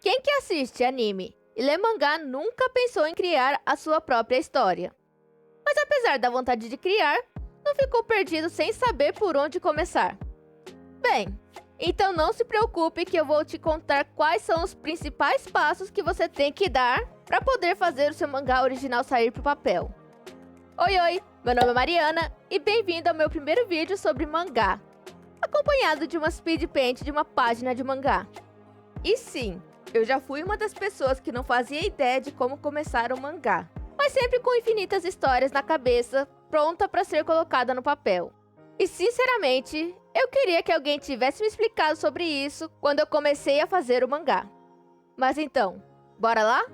Quem que assiste anime e lê mangá nunca pensou em criar a sua própria história. Mas apesar da vontade de criar, não ficou perdido sem saber por onde começar. Bem, então não se preocupe que eu vou te contar quais são os principais passos que você tem que dar para poder fazer o seu mangá original sair para o papel. Oi, meu nome é Mariana e bem-vindo ao meu primeiro vídeo sobre mangá, acompanhado de uma speed paint de uma página de mangá. E sim, eu já fui uma das pessoas que não fazia ideia de como começar um mangá, mas sempre com infinitas histórias na cabeça, pronta para ser colocada no papel. E sinceramente, eu queria que alguém tivesse me explicado sobre isso quando eu comecei a fazer o mangá. Mas então, bora lá?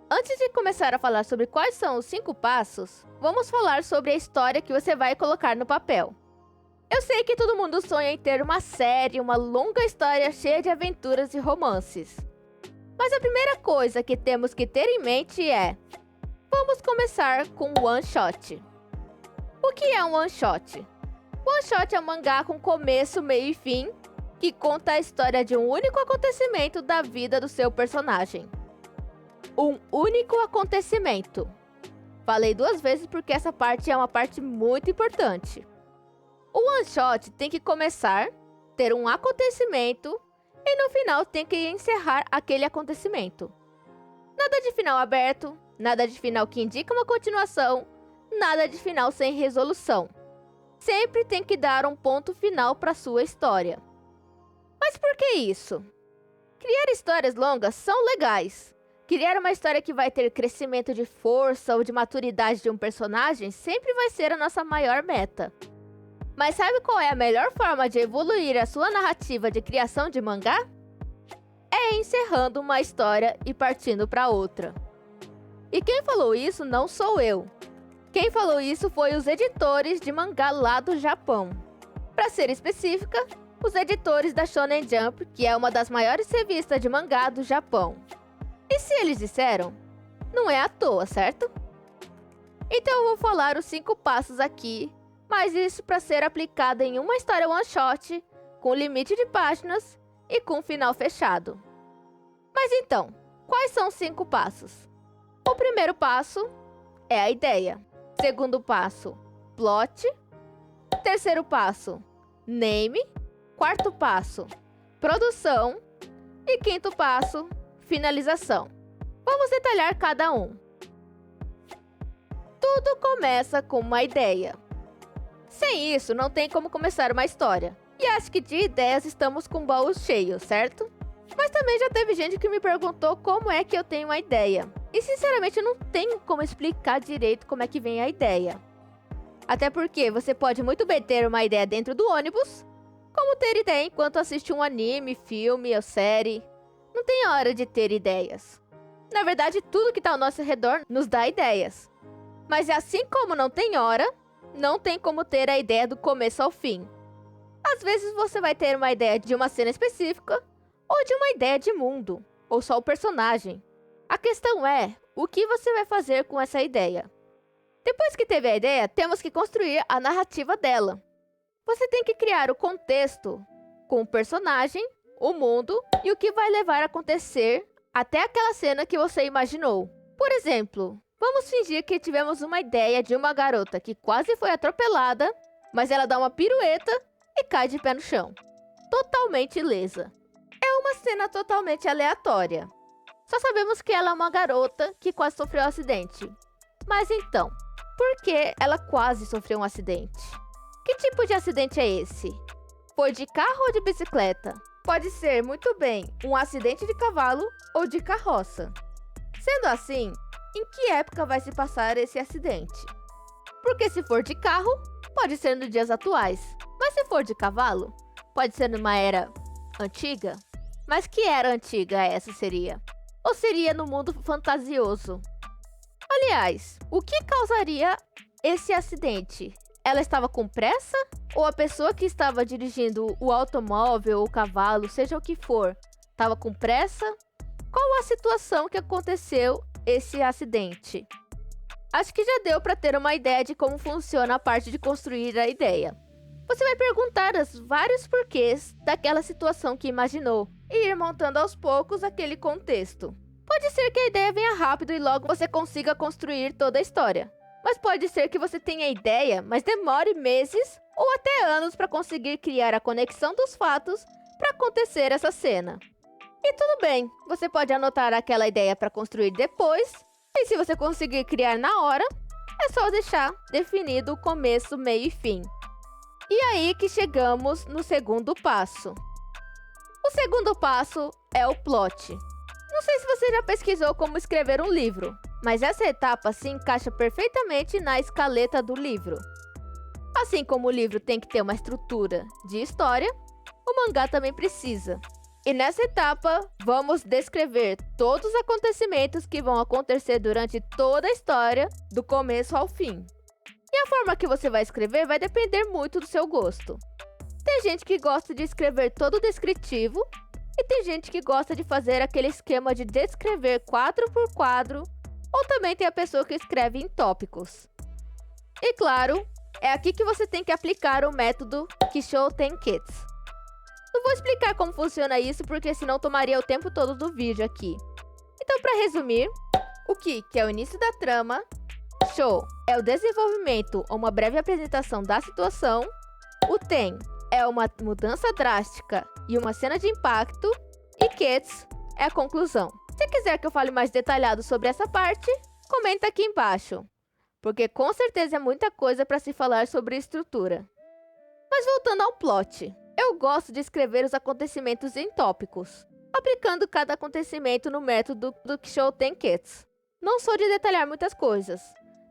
Antes de começar a falar sobre quais são os 5 passos, vamos falar sobre a história que você vai colocar no papel. Eu sei que todo mundo sonha em ter uma série, uma longa história cheia de aventuras e romances. Mas a primeira coisa que temos que ter em mente é: vamos começar com um one shot. O que é um one shot? One shot é um mangá com começo, meio e fim, que conta a história de um único acontecimento da vida do seu personagem. Um único acontecimento. Falei 2 vezes porque essa parte é uma parte muito importante. O one shot tem que começar, ter um acontecimento e no final tem que encerrar aquele acontecimento. Nada de final aberto, nada de final que indica uma continuação, nada de final sem resolução. Sempre tem que dar um ponto final para sua história. Mas por que isso? Criar histórias longas são legais. Criar uma história que vai ter crescimento de força ou de maturidade de um personagem sempre vai ser a nossa maior meta. Mas sabe qual é a melhor forma de evoluir a sua narrativa de criação de mangá? É encerrando uma história e partindo para outra. E quem falou isso não sou eu. Quem falou isso foi os editores de mangá lá do Japão. Para ser específica, os editores da Shonen Jump, que é uma das maiores revistas de mangá do Japão. E se eles disseram, não é à toa, certo? Então eu vou falar os 5 passos aqui, mas isso para ser aplicado em uma história one shot, com limite de páginas e com final fechado. Mas então, quais são os 5 passos? O primeiro passo é a ideia. Segundo passo, plot. Terceiro passo, name. Quarto passo, produção. E quinto passo, finalização. Vamos detalhar cada um. Tudo começa com uma ideia. Sem isso, não tem como começar uma história. E acho que de ideias estamos com baús cheios, certo? Mas também já teve gente que me perguntou como é que eu tenho uma ideia. E sinceramente eu não tenho como explicar direito como é que vem a ideia. Até porque você pode muito bem ter uma ideia dentro do ônibus, como ter ideia enquanto assiste um anime, filme ou série. Não tem hora de ter ideias. Na verdade, tudo que está ao nosso redor nos dá ideias. Mas assim como não tem hora, não tem como ter a ideia do começo ao fim. Às vezes você vai ter uma ideia de uma cena específica, ou de uma ideia de mundo, ou só o personagem. A questão é, o que você vai fazer com essa ideia? Depois que teve a ideia, temos que construir a narrativa dela. Você tem que criar o contexto com o personagem, o mundo e o que vai levar a acontecer até aquela cena que você imaginou. Por exemplo, vamos fingir que tivemos uma ideia de uma garota que quase foi atropelada, mas ela dá uma pirueta e cai de pé no chão, totalmente ilesa. É uma cena totalmente aleatória. Só sabemos que ela é uma garota que quase sofreu um acidente. Mas então, por que ela quase sofreu um acidente? Que tipo de acidente é esse? Foi de carro ou de bicicleta? Pode ser, muito bem, um acidente de cavalo ou de carroça. Sendo assim, em que época vai se passar esse acidente? Porque se for de carro, pode ser nos dias atuais. Mas se for de cavalo, pode ser numa era antiga? Mas que era antiga essa seria? Ou seria no mundo fantasioso? Aliás, o que causaria esse acidente? Ela estava com pressa? Ou a pessoa que estava dirigindo o automóvel ou o cavalo, seja o que for, estava com pressa? Qual a situação que aconteceu esse acidente? Acho que já deu para ter uma ideia de como funciona a parte de construir a ideia. Você vai perguntar os vários porquês daquela situação que imaginou e ir montando aos poucos aquele contexto. Pode ser que a ideia venha rápido e logo você consiga construir toda a história. Mas pode ser que você tenha a ideia, mas demore meses ou até anos para conseguir criar a conexão dos fatos para acontecer essa cena. E tudo bem, você pode anotar aquela ideia para construir depois, e se você conseguir criar na hora, é só deixar definido o começo, meio e fim. E aí que chegamos no segundo passo. O segundo passo é o plot. Não sei se você já pesquisou como escrever um livro, mas essa etapa se encaixa perfeitamente na escaleta do livro. Assim como o livro tem que ter uma estrutura de história, o mangá também precisa. E nessa etapa, vamos descrever todos os acontecimentos que vão acontecer durante toda a história, do começo ao fim. E a forma que você vai escrever vai depender muito do seu gosto. Tem gente que gosta de escrever todo descritivo, e tem gente que gosta de fazer aquele esquema de descrever quadro por quadro, ou também tem a pessoa que escreve em tópicos. E claro, é aqui que você tem que aplicar o método Kishou Tenketsu. Não vou explicar como funciona isso, porque senão tomaria o tempo todo do vídeo aqui. Então, para resumir, o Ki, que é o início da trama, Shou é o desenvolvimento ou uma breve apresentação da situação, o Ten é uma mudança drástica e uma cena de impacto, e Ketsu é a conclusão. Se quiser que eu fale mais detalhado sobre essa parte, comenta aqui embaixo, porque com certeza é muita coisa para se falar sobre estrutura. Mas voltando ao plot, eu gosto de escrever os acontecimentos em tópicos, aplicando cada acontecimento no método do Kishou Tenketsu. Não sou de detalhar muitas coisas.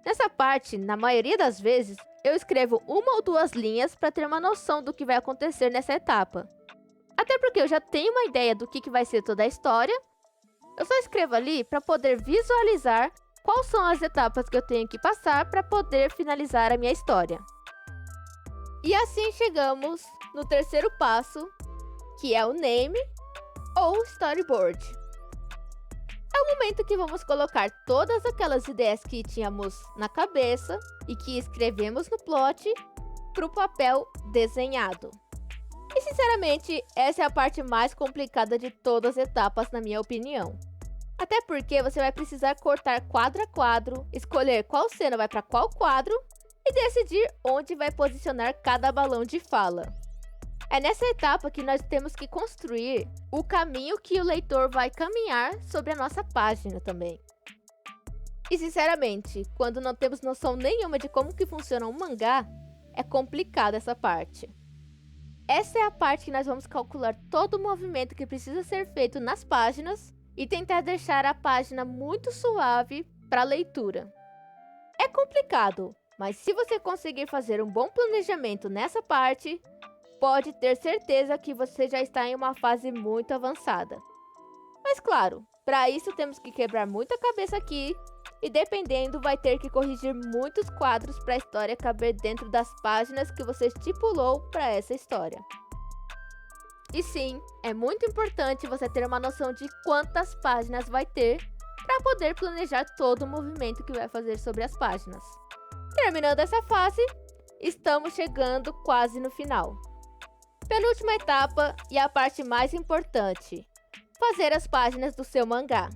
Nessa parte, na maioria das vezes, eu escrevo uma ou duas linhas para ter uma noção do que vai acontecer nessa etapa. Até porque eu já tenho uma ideia do que vai ser toda a história, eu só escrevo ali para poder visualizar quais são as etapas que eu tenho que passar para poder finalizar a minha história. E assim chegamos no terceiro passo, que é o name ou storyboard. É o momento que vamos colocar todas aquelas ideias que tínhamos na cabeça e que escrevemos no plot para o papel desenhado. E sinceramente, essa é a parte mais complicada de todas as etapas, na minha opinião. Até porque você vai precisar cortar quadro a quadro, escolher qual cena vai para qual quadro e decidir onde vai posicionar cada balão de fala. É nessa etapa que nós temos que construir o caminho que o leitor vai caminhar sobre a nossa página também. E sinceramente, quando não temos noção nenhuma de como que funciona um mangá, é complicada essa parte. Essa é a parte que nós vamos calcular todo o movimento que precisa ser feito nas páginas e tentar deixar a página muito suave para a leitura. É complicado, mas se você conseguir fazer um bom planejamento nessa parte, pode ter certeza que você já está em uma fase muito avançada. Mas claro, para isso temos que quebrar muita cabeça aqui e dependendo vai ter que corrigir muitos quadros para a história caber dentro das páginas que você estipulou para essa história. E sim, é muito importante você ter uma noção de quantas páginas vai ter para poder planejar todo o movimento que vai fazer sobre as páginas. Terminando essa fase, estamos chegando quase no final. Penúltima etapa e a parte mais importante: fazer as páginas do seu mangá.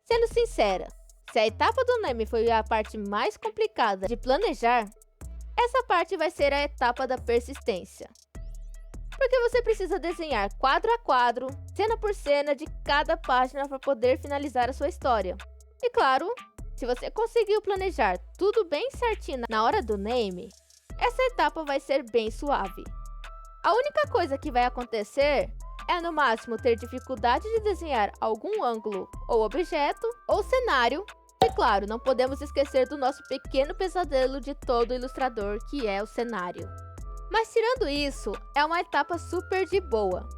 Sendo sincera, se a etapa do name foi a parte mais complicada de planejar, essa parte vai ser a etapa da persistência. Porque você precisa desenhar quadro a quadro, cena por cena de cada página para poder finalizar a sua história. E claro, se você conseguiu planejar tudo bem certinho na hora do name, essa etapa vai ser bem suave. A única coisa que vai acontecer é no máximo ter dificuldade de desenhar algum ângulo ou objeto ou cenário. E claro, não podemos esquecer do nosso pequeno pesadelo de todo ilustrador, que é o cenário. Mas tirando isso, é uma etapa super de boa.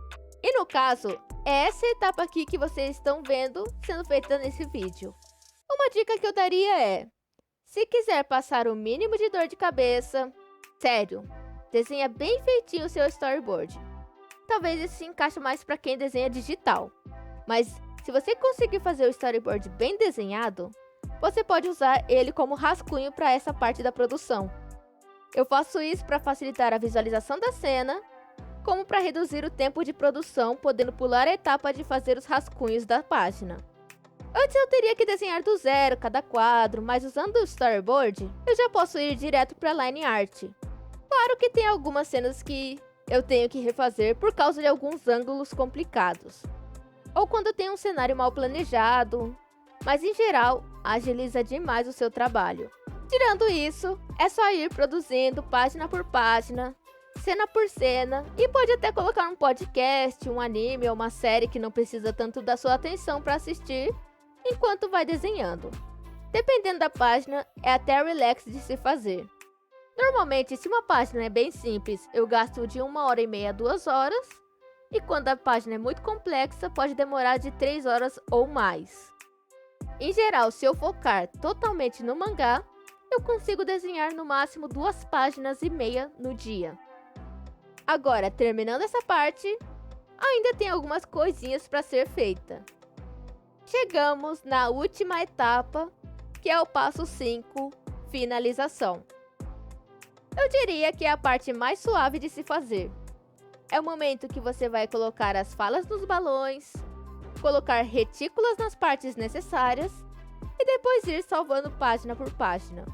E no caso, é essa etapa aqui que vocês estão vendo sendo feita nesse vídeo. Uma dica que eu daria é: se quiser passar o mínimo de dor de cabeça, sério, desenha bem feitinho o seu storyboard. Talvez esse se encaixe mais para quem desenha digital. Mas se você conseguir fazer o storyboard bem desenhado, você pode usar ele como rascunho para essa parte da produção. Eu faço isso para facilitar a visualização da cena, como para reduzir o tempo de produção, podendo pular a etapa de fazer os rascunhos da página. Antes eu teria que desenhar do zero cada quadro, mas usando o storyboard, eu já posso ir direto para line art. Claro que tem algumas cenas que eu tenho que refazer por causa de alguns ângulos complicados, ou quando tem um cenário mal planejado, mas em geral, agiliza demais o seu trabalho. Tirando isso, é só ir produzindo página por página, cena por cena, e pode até colocar um podcast, um anime ou uma série que não precisa tanto da sua atenção para assistir enquanto vai desenhando. Dependendo da página, é até relax de se fazer. Normalmente, se uma página é bem simples, eu gasto de 1h30 a 2 horas, e quando a página é muito complexa, pode demorar de 3 horas ou mais. Em geral, se eu focar totalmente no mangá, eu consigo desenhar no máximo 2,5 páginas no dia. Agora, terminando essa parte, ainda tem algumas coisinhas para ser feita. Chegamos na última etapa, que é o passo 5, finalização. Eu diria que é a parte mais suave de se fazer. É o momento que você vai colocar as falas nos balões, colocar retículas nas partes necessárias e depois ir salvando página por página.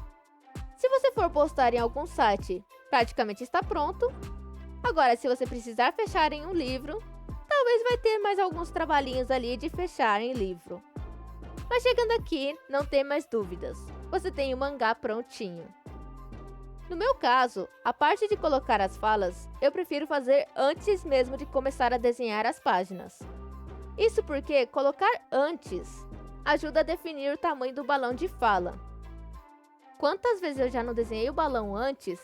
Se você for postar em algum site, praticamente está pronto. Agora, se você precisar fechar em um livro, talvez vai ter mais alguns trabalhinhos ali de fechar em livro. Mas chegando aqui, não tem mais dúvidas. Você tem o mangá prontinho. No meu caso, a parte de colocar as falas, eu prefiro fazer antes mesmo de começar a desenhar as páginas. Isso porque colocar antes ajuda a definir o tamanho do balão de fala. Quantas vezes eu já não desenhei o balão antes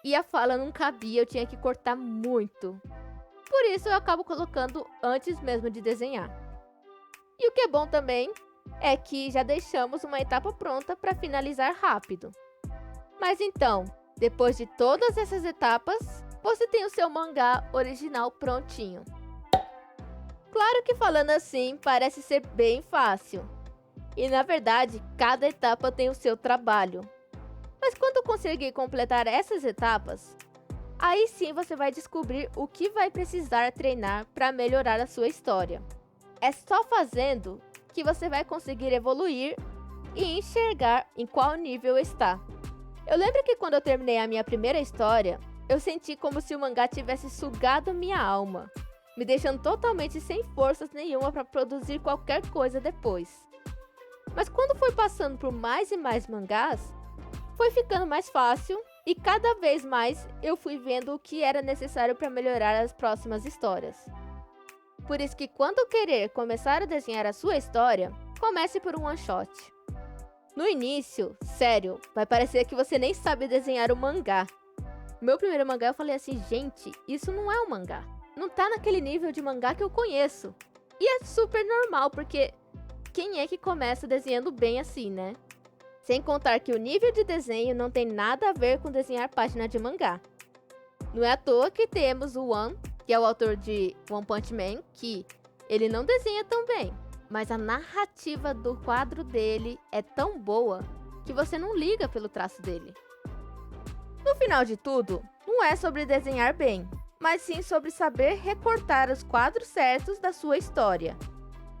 e a fala não cabia, eu tinha que cortar muito. Por isso eu acabo colocando antes mesmo de desenhar. E o que é bom também é que já deixamos uma etapa pronta para finalizar rápido. Mas então, depois de todas essas etapas, você tem o seu mangá original prontinho. Claro que falando assim parece ser bem fácil. E na verdade, cada etapa tem o seu trabalho. Mas quando conseguir completar essas etapas, aí sim você vai descobrir o que vai precisar treinar para melhorar a sua história. É só fazendo que você vai conseguir evoluir e enxergar em qual nível está. Eu lembro que quando eu terminei a minha primeira história, eu senti como se o mangá tivesse sugado minha alma, me deixando totalmente sem forças nenhuma para produzir qualquer coisa depois. Mas quando fui passando por mais e mais mangás, foi ficando mais fácil e cada vez mais eu fui vendo o que era necessário para melhorar as próximas histórias. Por isso que quando querer começar a desenhar a sua história, comece por um one shot. No início, sério, vai parecer que você nem sabe desenhar o mangá. Meu primeiro mangá eu falei assim, gente, isso não é um mangá. Não tá naquele nível de mangá que eu conheço. E é super normal, porque quem é que começa desenhando bem assim, né? Sem contar que o nível de desenho não tem nada a ver com desenhar página de mangá. Não é à toa que temos o One, que é o autor de One Punch Man, que ele não desenha tão bem, mas a narrativa do quadro dele é tão boa que você não liga pelo traço dele. No final de tudo, não é sobre desenhar bem, mas sim sobre saber recortar os quadros certos da sua história.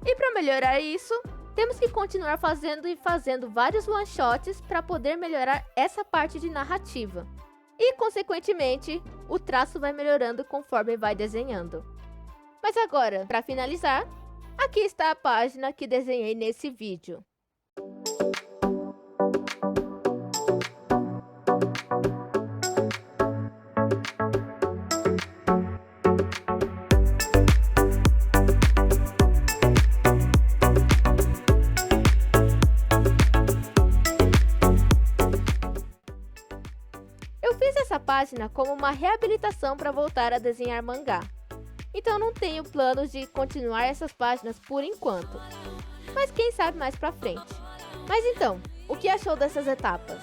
E para melhorar isso, temos que continuar fazendo vários one-shots para poder melhorar essa parte de narrativa. E, consequentemente, o traço vai melhorando conforme vai desenhando. Mas agora, para finalizar, aqui está a página que desenhei nesse vídeo. Eu fiz essa página como uma reabilitação para voltar a desenhar mangá. Então não tenho planos de continuar essas páginas por enquanto. Mas quem sabe mais pra frente. Mas então, o que achou dessas etapas?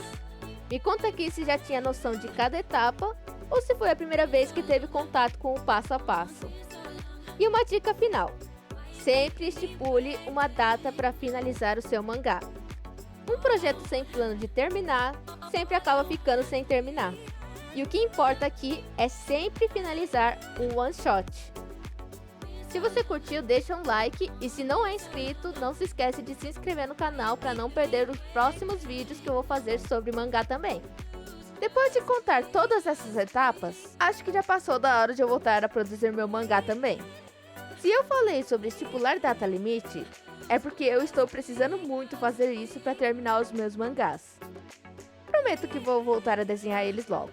Me conta aqui se já tinha noção de cada etapa ou se foi a primeira vez que teve contato com o passo a passo. E uma dica final. Sempre estipule uma data para finalizar o seu mangá. Um projeto sem plano de terminar sempre acaba ficando sem terminar. E o que importa aqui é sempre finalizar um one shot. Se você curtiu, deixa um like e se não é inscrito, não se esquece de se inscrever no canal para não perder os próximos vídeos que eu vou fazer sobre mangá também. Depois de contar todas essas etapas, acho que já passou da hora de eu voltar a produzir meu mangá também. Se eu falei sobre estipular data limite, é porque eu estou precisando muito fazer isso para terminar os meus mangás. Prometo que vou voltar a desenhar eles logo.